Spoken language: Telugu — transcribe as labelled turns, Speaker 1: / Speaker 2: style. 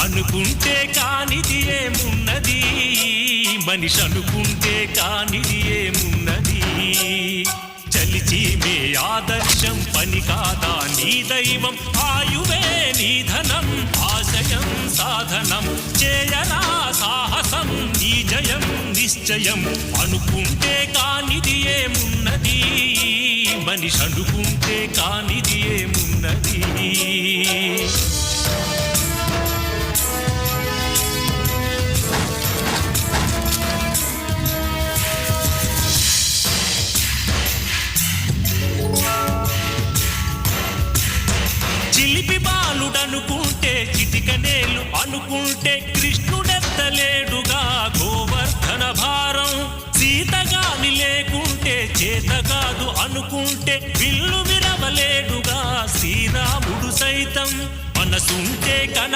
Speaker 1: అనుకుంటే కానిది ఏమున్నది, మనిషి అనుకుంటే కానిది ఏమున్నది. చలిచి మే ఆదర్శం పని కాదా నీ దైవం, ఆయువే నీ ధనం ఆశయం సాధనం. చేయరా సాహసం నీ జయం నిశ్చయం. అనుకుంటే కానిది ఏమున్నది, మనిషి అనుకుంటే కానిది ఏమున్నది. చిలిపి బాలుడనుకుంటే చిటికనేలు అనుకుంటే కృష్ణుడెత్తలేడుగా గోవర్ధన భారం. సీతగాని లేకుంటే చేత కాదు అనుకుంటే విల్లు విరవలేడుగా శ్రీరాముడు సైతం. మనసుంటే కన